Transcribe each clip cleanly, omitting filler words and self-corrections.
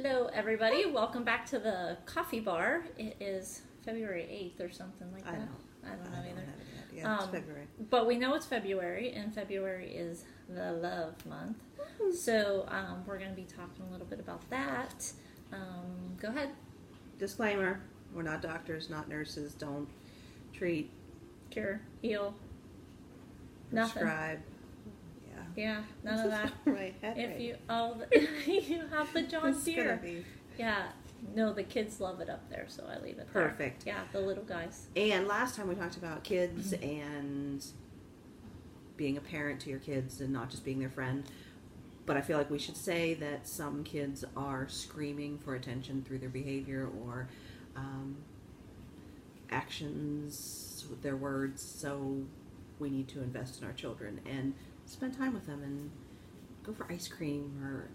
Hello, everybody. Welcome back to the coffee bar. It is February 8th or something like that. I don't know either. Yeah, it's February. But we know it's February, and February is the love month. So we're going to be talking a little bit about that. Go ahead. Disclaimer, we're not doctors, not nurses. Don't treat, Cure, heal, nothing. prescribe. Yeah, none of that. Right. If you you have the John Deere. Yeah. No, the kids love it up there, so I leave it there. Perfect. Yeah, the little guys. And last time we talked about kids and being a parent to your kids and not just being their friend. But I feel like we should say that some kids are screaming for attention through their behavior or actions with their words. So we need to invest in our children and spend time with them and go for ice cream or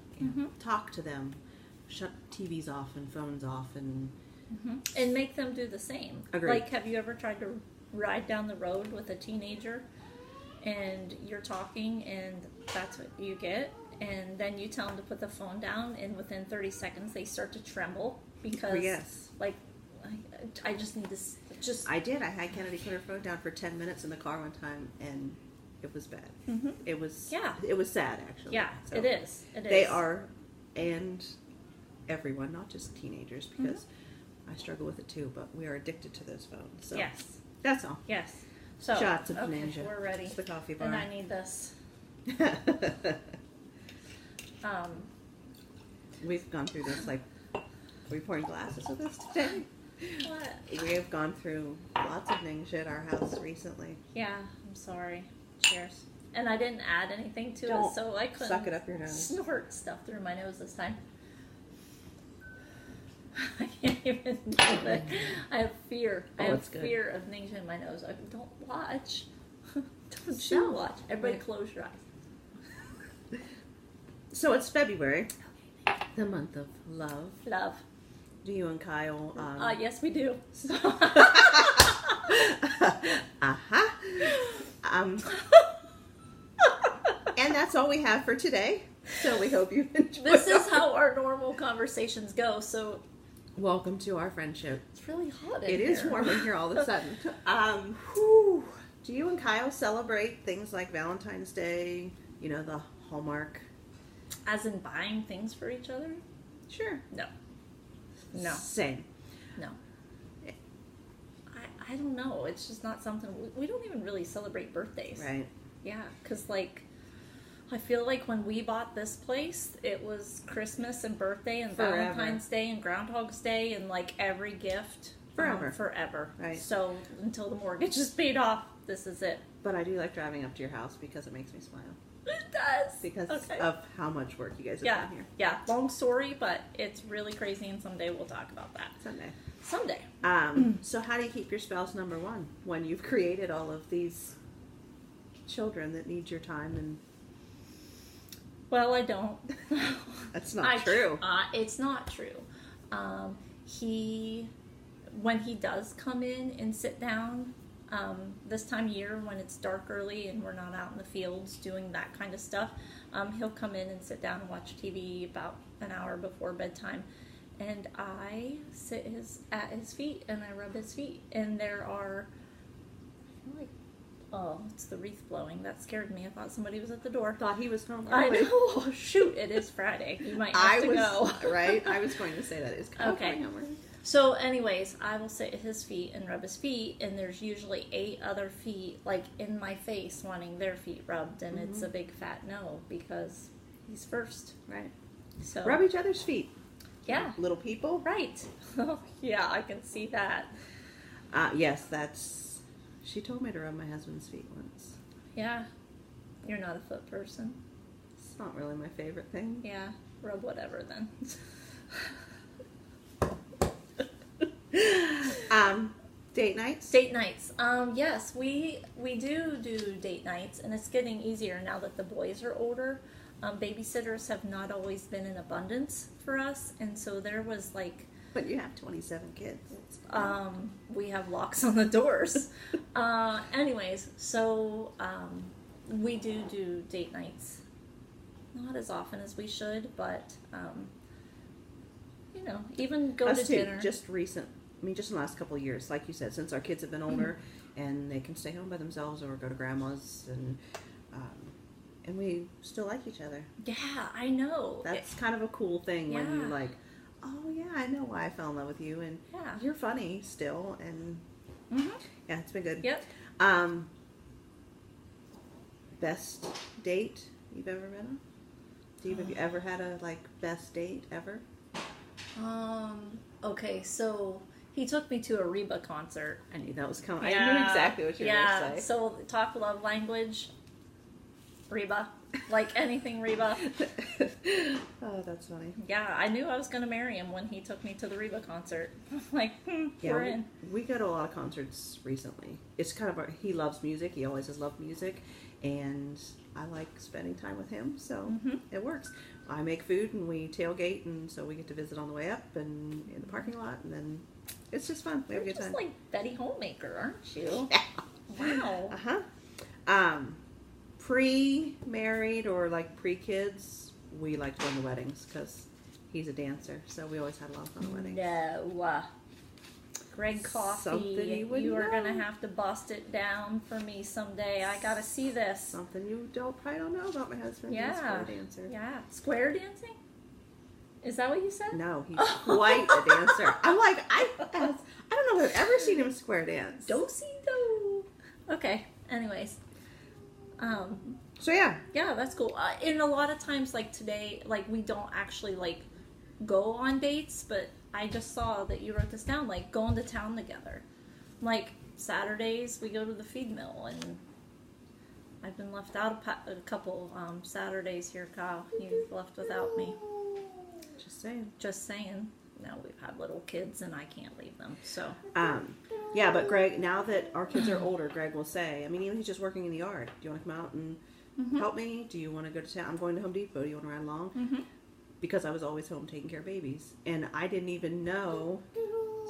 talk to them. Shut TVs off and phones off and make them do the same. Agreed. Like, have you ever tried to ride down the road with a teenager and you're talking and that's what you get, and then you tell them to put the phone down and within 30 seconds they start to tremble because like I just need this. I did. I had Kennedy put her phone down for 10 minutes in the car one time and it was bad. It was It was sad, actually. Yeah, so it is. They are, and everyone, not just teenagers, because I struggle with it too. But we are addicted to those phones. So yes, that's all. Yes. So shots of ninja. We're ready. It's the coffee bar. And I need this. We've gone through this. Like, are we pouring glasses with us today? What? We have gone through lots of ninja at our house recently. Yeah, I'm sorry. Cheers. And I didn't add anything to it, so I couldn't suck it up your nose. Snort stuff through my nose this time. I can't even do it. I have fear. I have fear of ninja in my nose. Don't watch. Don't you watch. Everybody close your eyes. So it's February, the month of love. Love. Do you and Kyle? Yes, we do. And that's all we have for today. So we hope you enjoy. This is how our normal conversations go. So, welcome to our friendship. It's really hot in here. It is warm in here all of a sudden. Do you and Kyle celebrate things like Valentine's Day? You know, the Hallmark. As in buying things for each other? Sure. No. No. Same. No. I don't know. It's just not something... We don't even really celebrate birthdays. Right. Yeah, because, like, I feel like when we bought this place, it was Christmas and birthday and Valentine's Day and Groundhog's Day and, like, every gift. Forever. Forever. Right. So, until the mortgage is paid off, this is it. But I do like driving up to your house because it makes me smile. It does. Because of how much work you guys have done here. Yeah, long story, but it's really crazy, and someday we'll talk about that. Someday. So how do you keep your spouse number one when you've created all of these children that need your time? And well, I don't. That's not true. It's not true. When he does come in and sit down, this time of year when it's dark early and we're not out in the fields doing that kind of stuff, he'll come in and sit down and watch TV about an hour before bedtime, and I sit at his feet and I rub his feet, and there are it's the wreath blowing. That scared me. I thought somebody was at the door. Thought he was home early. I know. Oh, shoot, it is Friday. You might have to go. Right? I was going to say that is okay. So anyways, I will sit at his feet and rub his feet, and there's usually 8 other feet, like, in my face wanting their feet rubbed, and it's a big fat no, because he's first. Right. So rub each other's feet. Yeah. Little people. Right. Yeah, I can see that. Yes, she told me to rub my husband's feet once. Yeah. You're not a foot person. It's not really my favorite thing. Yeah. Rub whatever then. Date nights? Date nights. Yes, we do date nights, and it's getting easier now that the boys are older. Babysitters have not always been in abundance for us, and so there was like... But you have 27 kids. We have locks on the doors. Anyways, so we do date nights. Not as often as we should, but you know, even go Us to too, dinner. just in the last couple of years, like you said, since our kids have been older and they can stay home by themselves or go to grandma's, and we still like each other. Yeah, I know. That's kind of a cool thing when Yeah. you're like, oh yeah, I know why I fell in love with you, and Yeah. you're funny still, and yeah, it's been good. Yep. Best date you've ever been on? Have you ever had a best date ever? Okay, so he took me to a Reba concert. I knew that was coming. I knew exactly what you were going to say. So talk love language, Reba. Like anything Reba. Oh, that's funny. Yeah, I knew I was going to marry him when he took me to the Reba concert. Like, we're in. We go to a lot of concerts recently. It's kind of he loves music. He always has loved music, and I like spending time with him, so it works. I make food and we tailgate, and so we get to visit on the way up and in the parking lot, and then it's just fun. We have a good time. You're just like Betty Homemaker, aren't you? Yeah. Wow. Pre-married or pre-kids, we like going to weddings because he's a dancer, so we always had a lot of fun at weddings. No. Greg Coffee, Something you are going to have to bust it down for me someday. I got to see this. Something you probably don't know about my husband. Yeah. He's a square dancer. Yeah. Square dancing? Is that what you said? No, he's quite a dancer. I'm like, I don't know if I've ever seen him square dance. Do-si-do. Okay. Anyways. So yeah. Yeah, that's cool. And a lot of times, today, we don't actually, go on dates, but I just saw that you wrote this down, going to town together. Saturdays, we go to the feed mill, and I've been left out a couple Saturdays here, Kyle. You've left without me. Just saying. Now we've had little kids, and I can't leave them, so. Yeah, but Greg, now that our kids are older, Greg will say, even he's just working in the yard. Do you want to come out and help me? Do you want to go to town? I'm going to Home Depot. Do you want to ride along? Because I was always home taking care of babies. And I didn't even know,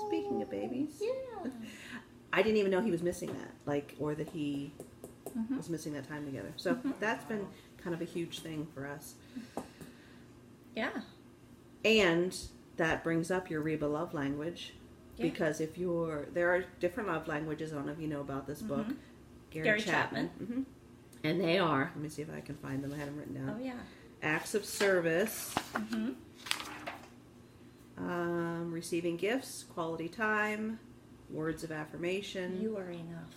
speaking of babies, I didn't even know he was missing that. Or that he was missing that time together. So that's been kind of a huge thing for us. Yeah. And that brings up your Reba love language. Yeah. Because there are different love languages. I don't know if you know about this book. Gary Chapman. And they are, let me see if I can find them. I had them written down. Oh, yeah. Acts of service. Receiving gifts, quality time, words of affirmation. You are enough.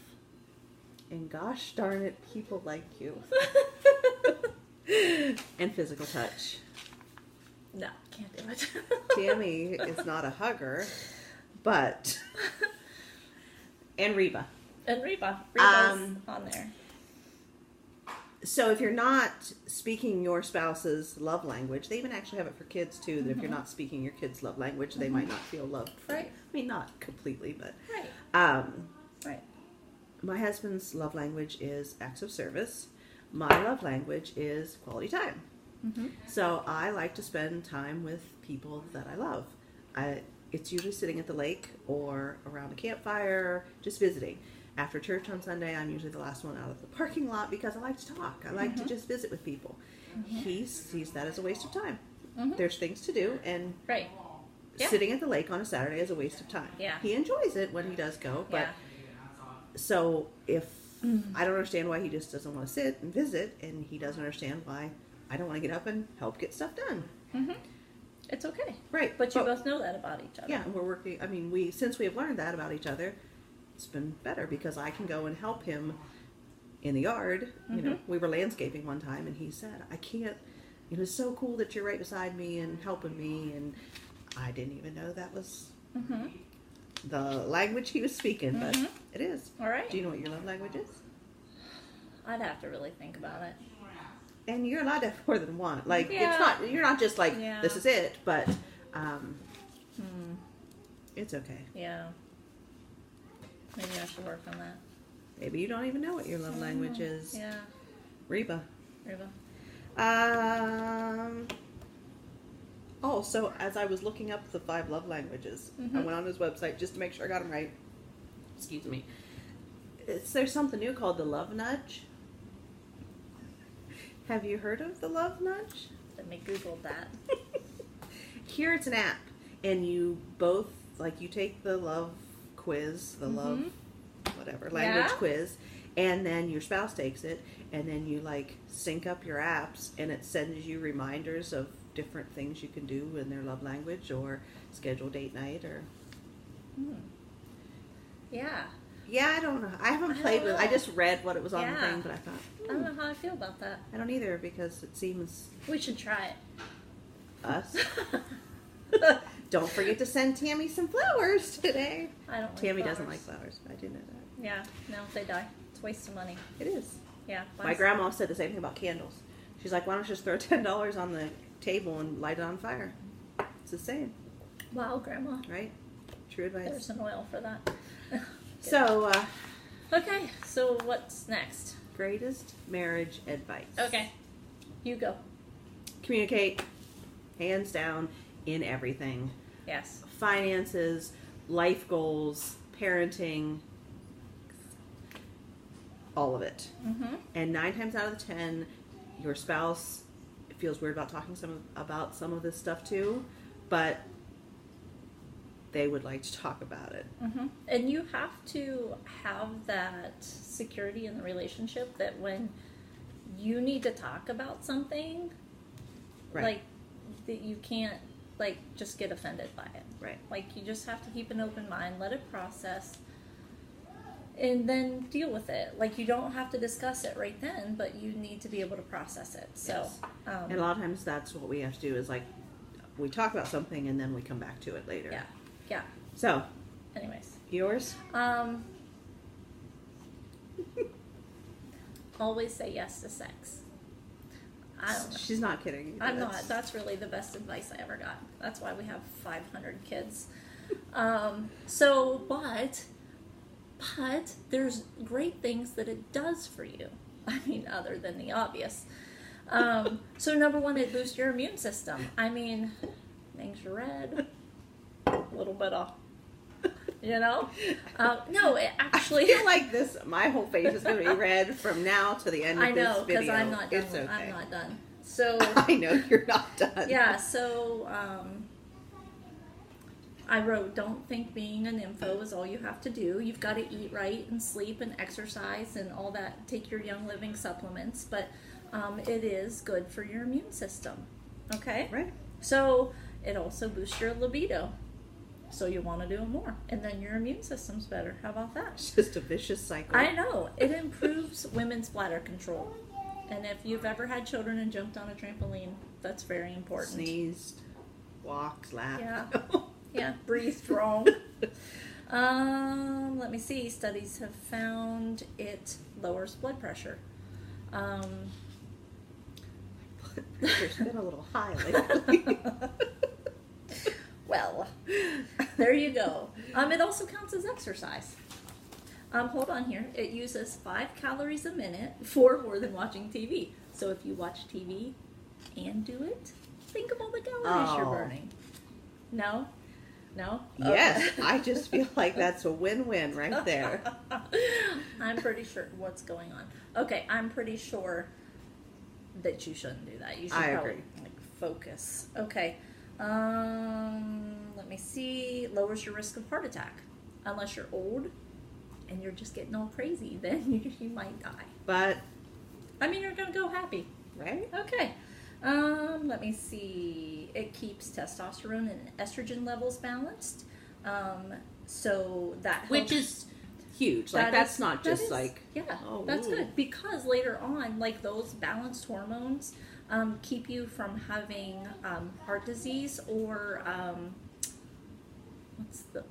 And gosh darn it, people like you. And physical touch. No, can't do it. Tami is not a hugger, but... And Reba. And Reba's on there. So if you're not speaking your spouse's love language, they even actually have it for kids too, that if you're not speaking your kid's love language, they might not feel loved. Right. Not completely, but... Right. Right. My husband's love language is acts of service. My love language is quality time. So I like to spend time with people that I love. It's usually sitting at the lake or around a campfire, just visiting. After church on Sunday, I'm usually the last one out of the parking lot because I like to talk. I like to just visit with people. He sees that as a waste of time. There's things to do, and sitting at the lake on a Saturday is a waste of time. Yeah. He enjoys it when he does go, but so if I don't understand why he just doesn't want to sit and visit, and he doesn't understand why I don't want to get up and help get stuff done. It's okay. Right. But you both know that about each other. Yeah, and we're working, since we have learned that about each other, it's been better because I can go and help him in the yard. You know, we were landscaping one time, and he said, I can't, it's so cool that you're right beside me and helping me, and I didn't even know that was the language he was speaking, but it is. All right. Do you know what your love language is? I'd have to really think about it. And you're allowed to have more than one. It's not, you're not just this is it, but it's okay. Yeah. Maybe I should work on that. Maybe you don't even know what your love language is. Yeah. Reba. So as I was looking up the 5 love languages, I went on his website just to make sure I got them right. Excuse me. There's something new called the love nudge. Have you heard of the love nudge? Let me Google that. Here it's an app. and you both, like, you take the love quiz, the love, whatever, language quiz, and then your spouse takes it, and then you, like, sync up your apps, and it sends you reminders of different things you can do in their love language, or schedule date night, or... Yeah. Yeah, I don't know. I haven't played with it. I just read what it was on the thing, but I thought... I don't know how I feel about that. I don't either, because it seems... We should try it. Us? Don't forget to send Tammy some flowers today. I don't like Tammy flowers. doesn't like flowers. I do know that. Yeah, no, they die. It's a waste of money. It is. Yeah. My grandma said the same thing about candles. She's like, why don't you just throw $10 on the table and light it on fire? It's the same. Wow, Grandma. Right? True advice. There's an oil for that. So, okay, so what's next? greatest marriage advice. Okay, you go. Communicate, hands down, in everything. Yes. Finances, life goals, parenting, all of it. Mm-hmm. And 9 times out of 10, your spouse feels weird about talking about some of this stuff too, but they would like to talk about it. Mm-hmm. And you have to have that security in the relationship that when you need to talk about something, Right. like, that you can't, like, just get offended by it. Right. Like, you just have to keep an open mind, let it process, and then deal with it. Like, you don't have to discuss it right then, but you need to be able to process it. So, Yes. And a lot of times that's what we have to do is, like, we talk about something and then we come back to it later. yeah. Yeah. So, Anyways. yours? Always say yes to sex. I don't know. She's not kidding. I'm not. That's really the best advice I ever got. That's why we have 500 kids. But there's great things that it does for you. I mean, other than the obvious. So number one, it boosts your immune system. I mean, makes you red. A little bit off. You know? No, it actually... I feel like this, my whole face is going to be red from now to the end of this video. I know, because I'm not done. It's okay. I'm not done. So... I know you're not done. Yeah, so... I wrote, don't think being an info is all you have to do. You've got to eat right and sleep and exercise and all that. Take your Young Living supplements. But it is good for your immune system. Okay? Right. So it also boosts your libido. So you want to do more. And then your immune system's better. How about that? It's just a vicious cycle. I know. It improves women's bladder control. And if you've ever had children and jumped on a trampoline, that's very important. Sneezed, walked, laughed. Yeah. Yeah, breathed wrong. Let me see. Studies have found it lowers blood pressure. Blood pressure's been a little high lately. Well, there you go. It also counts as exercise. Hold on here. It uses 5 calories a minute for more than watching TV. So if you watch TV and do it, think of all the calories you're burning. No? No? Yes, Okay. I just feel like that's a win-win right there. I'm pretty sure what's going on. Okay, I'm pretty sure that you shouldn't do that. You should probably agree. like focus. Okay. Let me see. Lowers your risk of heart attack. Unless you're old and you're just getting all crazy, then you might die. But, I mean, you're going to go happy. right? Okay. Let me see. It keeps testosterone and estrogen levels balanced. So that helps. Which is huge. Like, that's not just like... Yeah, oh, that's ooh. good. Because later on, like, those balanced hormones keep you from having heart disease or...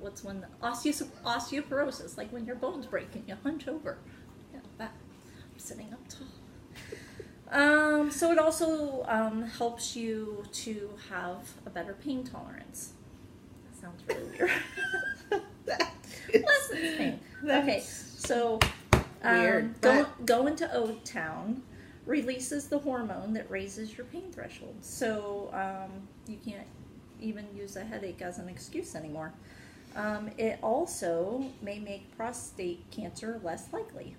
what's one? Osteoporosis, like when your bones break and you hunch over. Yeah, that. I'm sitting up tall. So it also helps you to have a better pain tolerance. That sounds really weird. Lessons pain. Okay, so weird. go into Ode Town releases the hormone that raises your pain threshold. So you can't even use a headache as an excuse anymore. It also may make prostate cancer less likely.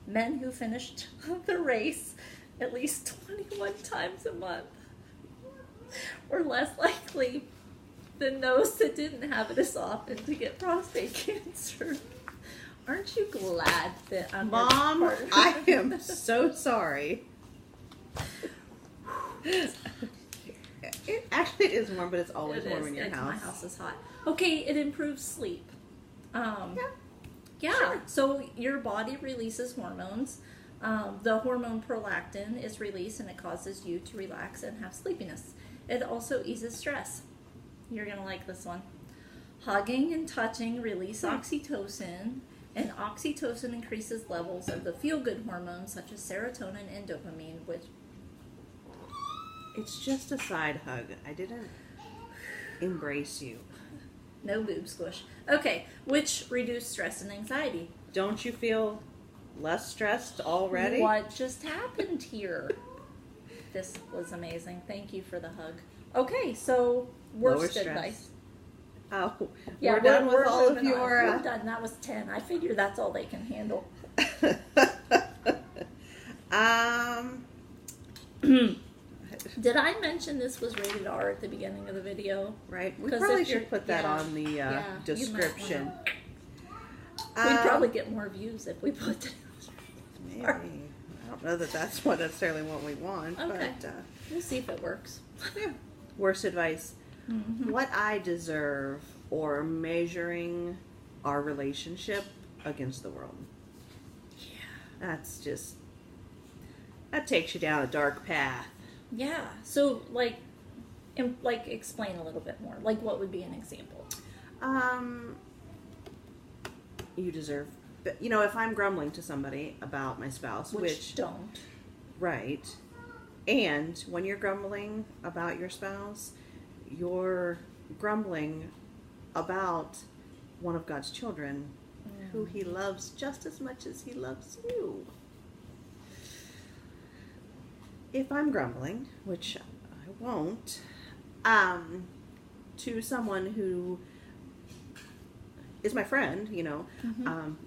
Men who finished the race at least 21 times a month were less likely than those that didn't have it as often to get prostate cancer. Aren't you glad that I'm Mom, part of I am so sorry. It actually is warm, but it's always warm in your house. My house is hot. Okay, it improves sleep. Yeah. Sure. So your body releases hormones. The hormone prolactin is released, and it causes you to relax and have sleepiness. It also eases stress. You're gonna like this one. Hugging and touching release oxytocin, and oxytocin increases levels of the feel-good hormones such as serotonin and dopamine, which It's just a side hug. I didn't embrace you. no boob squish. Okay, which reduce stress and anxiety. Don't you feel less stressed already? What just happened here? This was amazing. Thank you for the hug. Okay, so Lower worst stress. advice. Oh, Yeah, we're done with all of moving on. your... We're done. That was 10. I figure that's all they can handle. Did I mention this was rated R at the beginning of the video? Right. We 'Cause probably if you're- should put that yeah, on the you might description. We'd probably get more views if we put it. Maybe. I don't know that that's what necessarily what we want. Okay. But, We'll see if it works. yeah. Worst advice. Mm-hmm. What I deserve, or measuring our relationship against the world. Yeah. That's just... That takes you down a dark path. Yeah. So, explain a little bit more. Like, what would be an example? You deserve... But, you know, if I'm grumbling to somebody about my spouse, which don't. right, and when you're grumbling about your spouse, you're grumbling about one of God's children who he loves just as much as he loves you. If I'm grumbling, which I won't, to someone who is my friend, you know,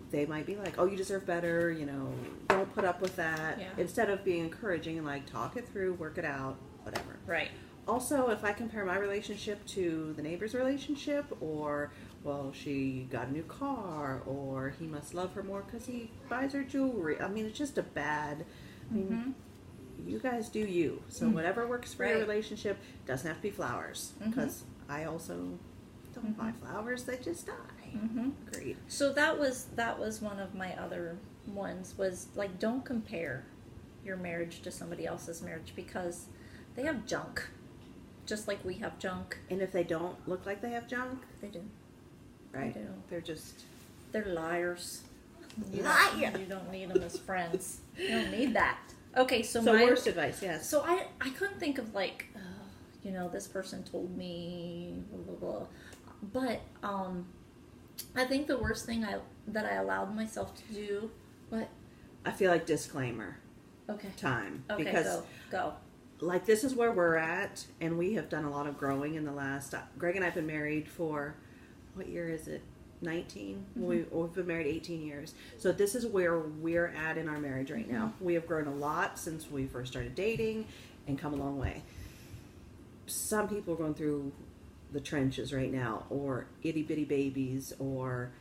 they might be like, oh, you deserve better, you know, don't put up with that. Yeah. Instead of being encouraging and like, talk it through, work it out, whatever. Right. Also, if I compare my relationship to the neighbor's relationship, or, well, she got a new car, or he must love her more because he buys her jewelry. I mean, it's just a bad, I mean, you guys do you. So whatever works for your relationship doesn't have to be flowers. Because I also don't buy flowers, they just die. Agreed. So that was one of my other ones, was like, don't compare your marriage to somebody else's marriage, because they have junk, just like we have junk. And if they don't look like they have junk, They do. right? They do. They're liars. You Liar. don't need them as friends. You don't need that. Okay, so worst advice, yes. So I couldn't think of like, you know, this person told me blah blah blah, but I think the worst thing that I allowed myself to do, what? I feel like disclaimer Okay. time. Okay, Because go. like, this is where we're at, and we have done a lot of growing in the last... Greg and I have been married for, what year is it? 19? We've been married 18 years. So this is where we're at in our marriage right now. We have grown a lot since we first started dating and come a long way. Some people are going through the trenches right now, or itty-bitty babies, or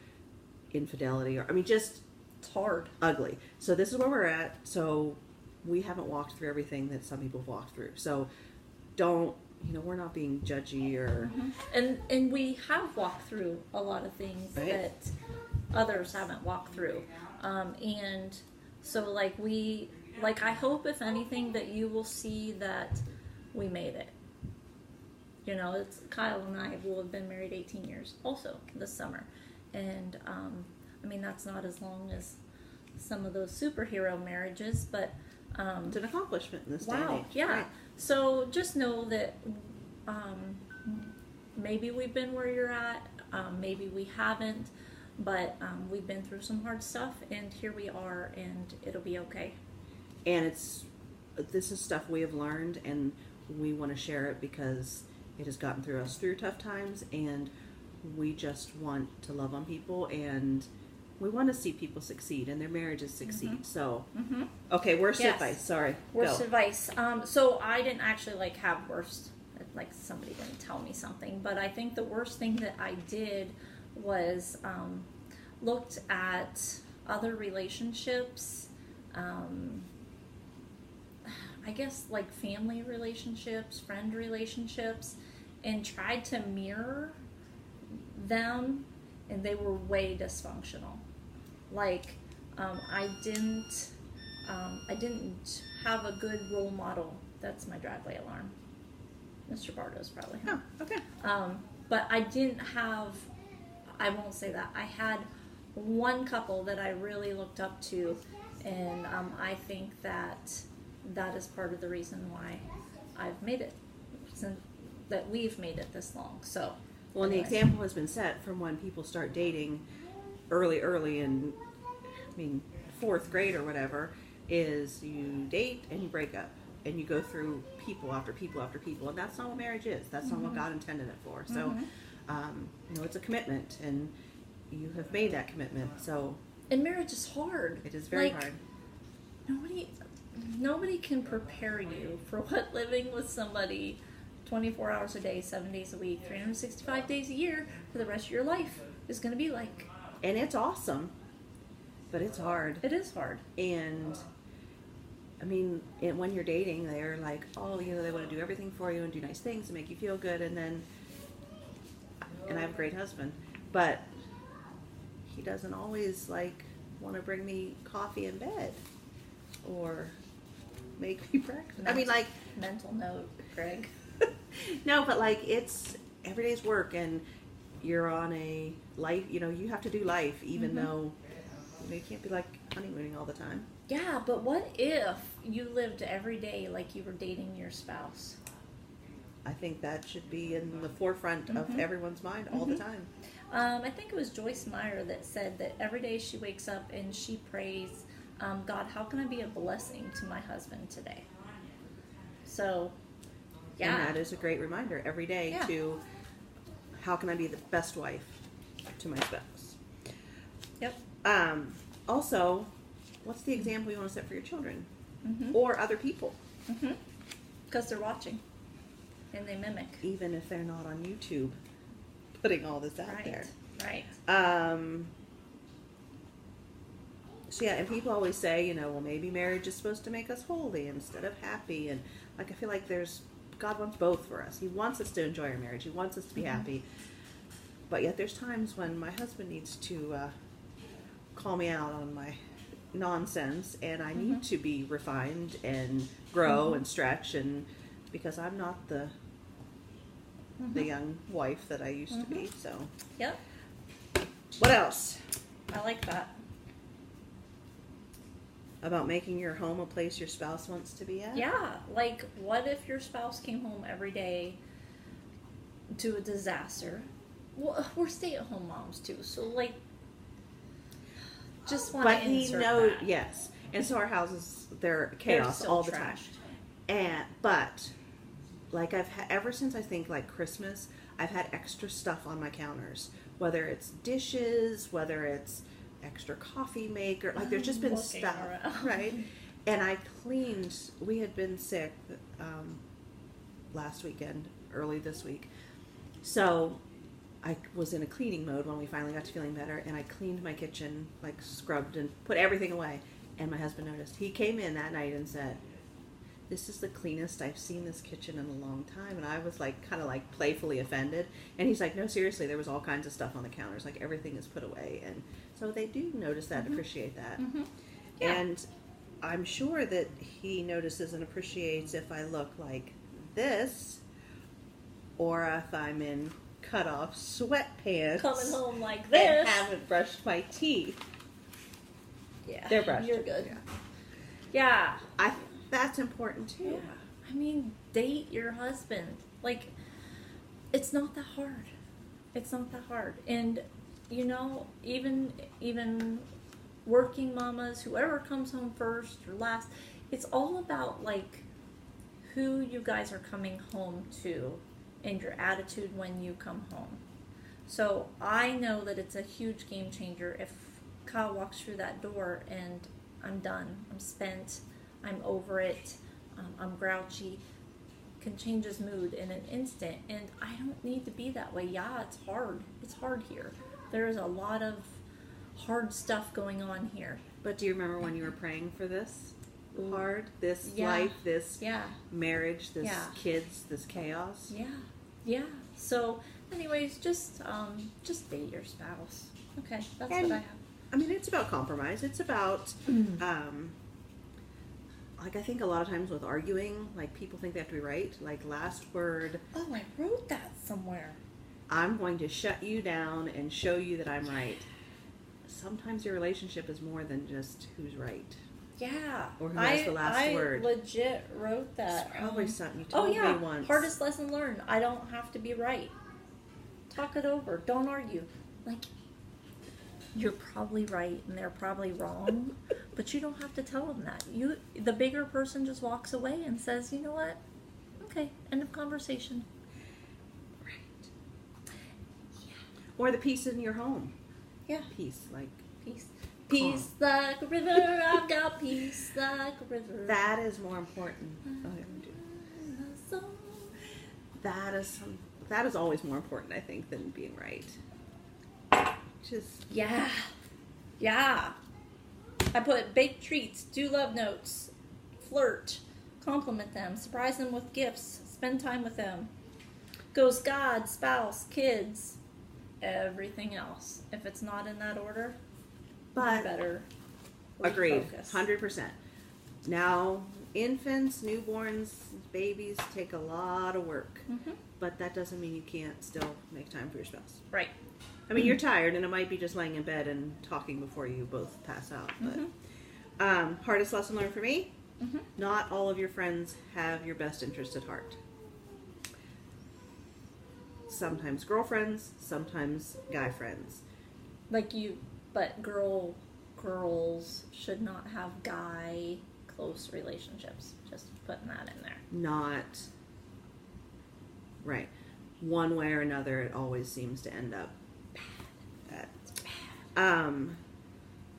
infidelity, or, I mean, just... It's hard. Ugly. So this is where we're at. So we haven't walked through everything that some people have walked through. So don't, you know, we're not being judgy or... And we have walked through a lot of things that others haven't walked through. And so I hope, if anything, that you will see that we made it. You know, it's Kyle and I will have been married 18 years also this summer. And, I mean, that's not as long as some of those superhero marriages, but... it's an accomplishment in this day and age. Yeah. Right. So just know that maybe we've been where you're at, maybe we haven't, but we've been through some hard stuff, and here we are, and it'll be okay. And this is stuff we have learned, and we want to share it because it has gotten through us through tough times, and we just want to love on people, and we want to see people succeed and their marriages succeed. So, okay, worst advice. Sorry. Worst advice. So I didn't actually have worst like somebody didn't tell me something. But I think the worst thing that I did was looked at other relationships, I guess like family relationships, friend relationships, and tried to mirror them, and they were way dysfunctional. Like I didn't have a good role model. That's my driveway alarm. Mr. Bardo's probably home. Oh, okay. But I didn't have, I won't say that. I had one couple that I really looked up to, and I think that is part of the reason why I've made it, since that we've made it this long. So, well, and the example has been set from when people start dating early in, I mean, 4th grade or whatever, is you date and you break up. And you go through people after people after people, and that's not what marriage is. That's not what God intended it for. So, it's a commitment, and you have made that commitment. So, and marriage is hard. It is very hard. Nobody can prepare you for what living with somebody 24 hours a day, 7 days a week, 365 days a year for the rest of your life is going to be like. And it's awesome, but it's hard. It is hard. And I mean, when you're dating, they're like, oh, they want to do everything for you and do nice things to make you feel good. And I have a great husband, but he doesn't always want to bring me coffee in bed or make me breakfast. I mean, mental note, Greg. No, but it's every day's work, and you're on a life, you have to do life, even though you can't be honeymooning all the time. Yeah, but what if you lived every day like you were dating your spouse? I think that should be in the forefront of everyone's mind all the time. I think it was Joyce Meyer that said that every day she wakes up and she prays, God, how can I be a blessing to my husband today? So, yeah. And that is a great reminder every day to how can I be the best wife to my spouse. Yep. Also, what's the example you want to set for your children or other people? Because they're watching and they mimic. Even if they're not on YouTube putting all this out there. Right. So yeah, and people always say, well, maybe marriage is supposed to make us holy instead of happy. And I feel like God wants both for us. He wants us to enjoy our marriage. He wants us to be happy. But yet there's times when my husband needs to call me out on my nonsense, and I need to be refined and grow and stretch, and because I'm not the young wife that I used to be. So yep. What else? I like that. About making your home a place your spouse wants to be at? Yeah, what if your spouse came home every day to a disaster? Well, we're stay-at-home moms too, so just want to insert that. Yes. And so our houses, they're chaos all the time. But I've ever since I think Christmas, I've had extra stuff on my counters, whether it's dishes, whether it's extra coffee maker, there's just been stuff, right? And I cleaned. We had been sick last weekend, early this week, so I was in a cleaning mode when we finally got to feeling better, and I cleaned my kitchen, scrubbed and put everything away. And my husband noticed. He came in that night and said, "This is the cleanest I've seen this kitchen in a long time." And I was kind of playfully offended. And he's like, "No, seriously, there was all kinds of stuff on the counters. Everything is put away." And so they do notice that, appreciate that. Yeah. And I'm sure that he notices and appreciates if I look like this, or if I'm in cut-off sweatpants, coming home like this, and haven't brushed my teeth. Yeah, they're brushed. You're good. Yeah. That's important too. Yeah. I mean, date your husband. It's not that hard. It's not that hard. And even working mamas, whoever comes home first or last, it's all about who you guys are coming home to and your attitude when you come home. So I know that it's a huge game changer if Kyle walks through that door and I'm done, I'm spent, I'm over it, I'm grouchy. can change his mood in an instant, and I don't need to be that way. Yeah, it's hard. It's hard here. There's a lot of hard stuff going on here. But do you remember when you were praying for this? Hard, this Yeah. life, this Yeah. marriage, this Yeah. kids, this chaos? Yeah. Yeah. So, anyways, just date your spouse. Okay, that's And, what I have. I mean, it's about compromise. It's about, like, I think a lot of times with arguing, like, people think they have to be right. Like, last word, Oh, I wrote that somewhere. I'm going to shut you down and show you that I'm right. Sometimes your relationship is more than just who's right. Yeah. Or who has the last word. I legit wrote that. It's probably something you Oh told yeah. me once. Hardest lesson learned. I don't have to be right. Talk it over. Don't argue. Like, you're probably right and they're probably wrong, but you don't have to tell them that. The bigger person just walks away and says, you know what? Okay, end of conversation. Right. Yeah. Or the peace in your home. Yeah. Peace, like Peace. Peace like a river. I've got peace like a river. that is more important. That is always more important, I think, than being right. Just Yeah. Yeah. I put baked treats, do love notes, flirt, compliment them, surprise them with gifts, spend time with them. Goes God, spouse, kids, everything else. If it's not in that order, But- better agreed, refocus. 100%. Now, infants, newborns, babies take a lot of work, but that doesn't mean you can't still make time for your spouse. Right. I mean, you're tired, and it might be just laying in bed and talking before you both pass out. But hardest lesson learned for me: not all of your friends have your best interest at heart. Sometimes girlfriends, sometimes guy friends. Like you, but girls should not have guy close relationships. Just putting that in there. Not right. One way or another, it always seems to end up bad.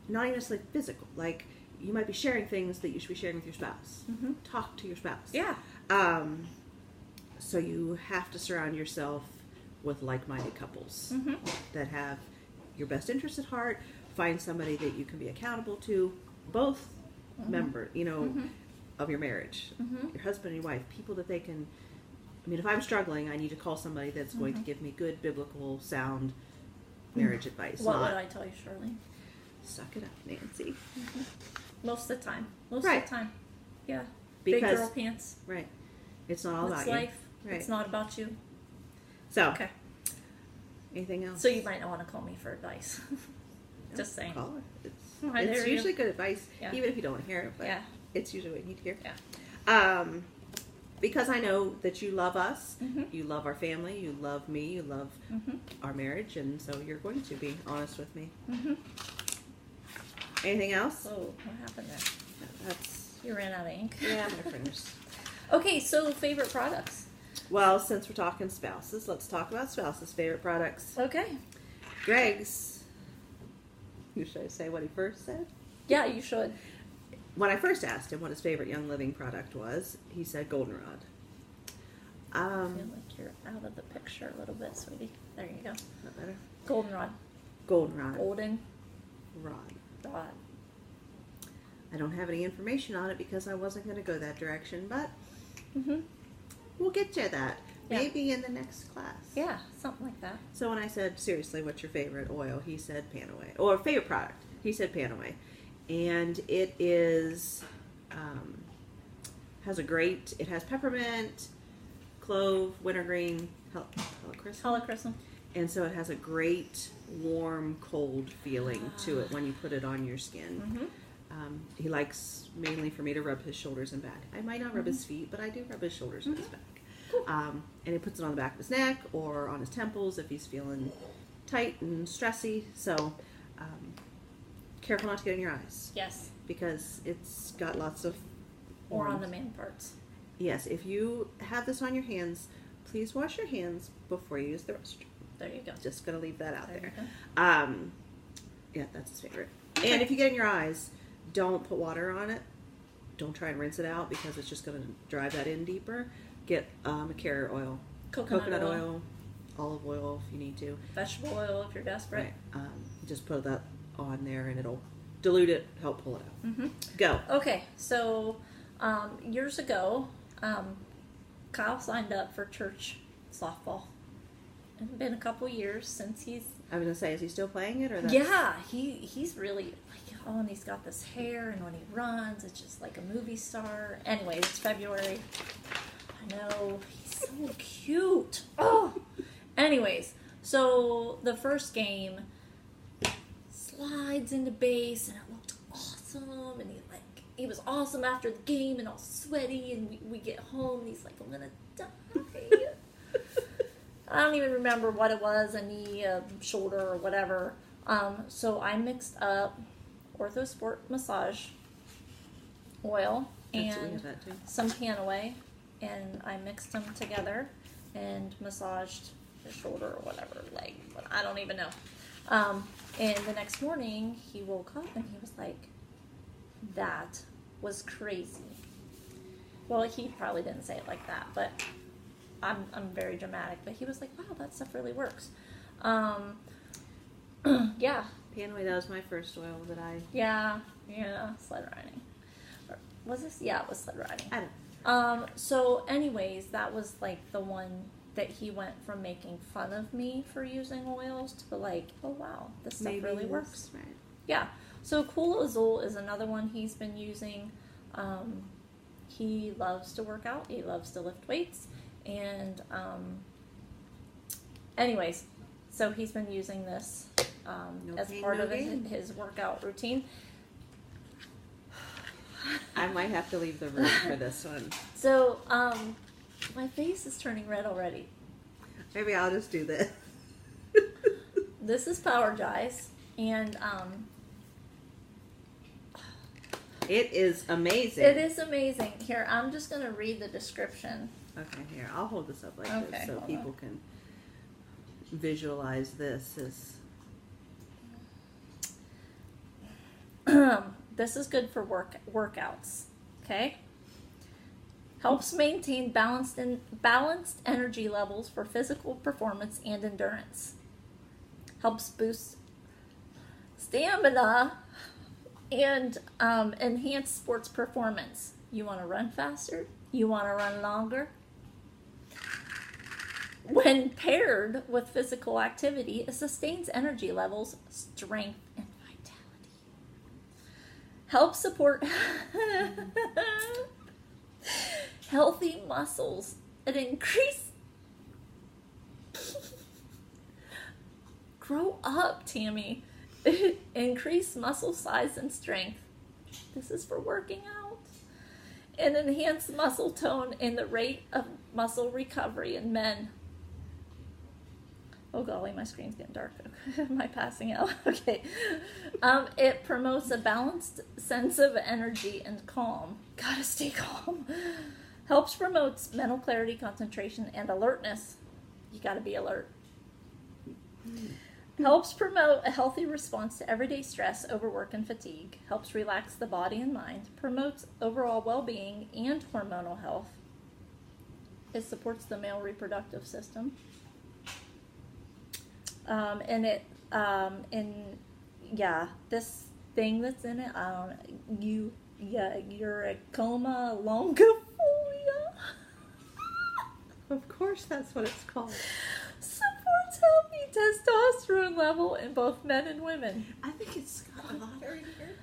Not even just like physical. Like, you might be sharing things that you should be sharing with your spouse. Talk to your spouse. Yeah. So you have to surround yourself with like-minded couples that have your best interest at heart. Find somebody that you can be accountable to, both member, of your marriage, your husband and your wife, people that they can. I mean, if I'm struggling, I need to call somebody that's going to give me good, biblical, sound marriage advice. What would I tell you, Charleen? Suck it up, Nancy. Most of the time. Most Right. of the time. Yeah. Because, Big girl pants. right. It's not all It's about life. you. Right. It's not about you. So, Okay. anything else? So you might not want to call me for advice. Just saying. Call her. I It's dare you. usually good advice, Yeah. even if you don't want to hear it. But Yeah. it's usually what you need to hear. Yeah. Because I know that you love us, you love our family, you love me, you love our marriage, and so you're going to be honest with me. Anything else? Whoa, what happened there? That's You ran out of ink. yeah, I'm gonna finish. Okay, so favorite products. Well, since we're talking spouses, let's talk about spouses' favorite products. Okay. Greg's. Should I say what he first said? Yeah, you should. When I first asked him what his favorite Young Living product was, he said Goldenrod. I feel like you're out of the picture a little bit, sweetie. There you go. Not better. Goldenrod. Goldenrod. Golden Rod. rod. I don't have any information on it because I wasn't going to go that direction, but Mm-hmm. we'll get to that. Yeah. Maybe in the next class. Yeah, something like that. So when I said, seriously, what's your favorite oil? He said Panaway. Or favorite product. He said Panaway. And it is, it has peppermint, clove, wintergreen, Helichrysum. and so it has a great, warm, cold feeling to it when you put it on your skin. Mm-hmm. He likes mainly for me to rub his shoulders and back. I might not rub his feet, but I do rub his shoulders and his back. And he puts it on the back of his neck or on his temples if he's feeling tight and stressy. So careful not to get in your eyes. Yes. Because it's got lots of... Or on the man parts. Yes, if you have this on your hands, please wash your hands before you use the restroom. There you go. Just going to leave that out There there. you go. Yeah, that's his favorite. And if you get in your eyes, don't put water on it. Don't try and rinse it out because it's just going to drive that in deeper. get a carrier oil. Coconut oil, olive oil if you need to. Vegetable oil if you're desperate. Right. Just put that on there and it'll dilute it, help pull it out. Mm-hmm. Go. Okay, so years ago, Kyle signed up for church softball. It's been a couple years since he's... I was going to say, is he still playing it? Or that's... Yeah, he's really... Oh, and he's got this hair, and when he runs, it's just like a movie star. Anyway, it's February. I know, he's so cute. Oh! Anyways, so the first game slides into base, and it looked awesome, and he was awesome after the game, and all sweaty, and we get home, and he's like, I'm gonna die. I don't even remember what it was, a knee, a shoulder, or whatever. So I mixed up Orthosport massage oil and some Panaway, and I mixed them together and massaged his shoulder or whatever, leg, but I don't even know. And the next morning he woke up and he was like, that was crazy. Well, he probably didn't say it like that, but I'm very dramatic, but he was like, wow, that stuff really works. Yeah. Panaway, that was my first oil that I... Yeah, sled riding. Or was this? Yeah, it was sled riding. I don't... So anyways, that was like the one that he went from making fun of me for using oils to like, oh wow, this stuff really works. Right. Yeah. So Cool Azul is another one he's been using. He loves to work out. He loves to lift weights. And anyways, so he's been using this as part of his workout routine. I might have to leave the room for this one. So my face is turning red already. Maybe I'll just do this. This is Powergize, and it is amazing. It is amazing. Here, I'm just going to read the description. Okay, here, I'll hold this up like this so people can visualize this as... This is good for workouts, okay? Helps maintain balanced energy levels for physical performance and endurance. Helps boost stamina and enhance sports performance. You want to run faster? You want to run longer? When paired with physical activity, it sustains energy levels, strength, and vitality. Helps support healthy muscles and grow up, Tammy. Increase muscle size and strength. This is for working out. And enhance muscle tone and the rate of muscle recovery in men. Oh golly, my screen's getting dark. Am I passing out? Okay. It promotes a balanced sense of energy and calm. Gotta stay calm. Helps promotes mental clarity, concentration, and alertness. You gotta be alert. Helps promote a healthy response to everyday stress, overwork, and fatigue. Helps relax the body and mind. Promotes overall well-being and hormonal health. It supports the male reproductive system. This thing that's in it, Uricoma longifolia. Of course, that's what it's called. Supports healthy testosterone level in both men and women. I think it's got a lot right here.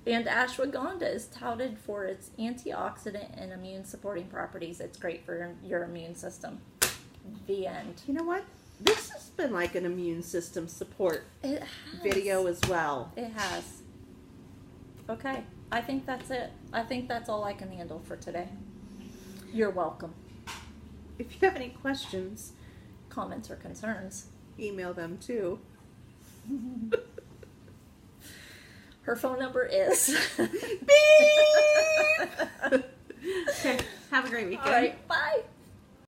And ashwagandha is touted for its antioxidant and immune supporting properties. It's great for your immune system. The end. You know what? This has been like an immune system support video as well. It has. Okay. I think that's it. I think that's all I can handle for today. You're welcome. If you have any questions, comments, or concerns, email them too. Her phone number is... Beep! Okay. Have a great weekend. All right. Bye.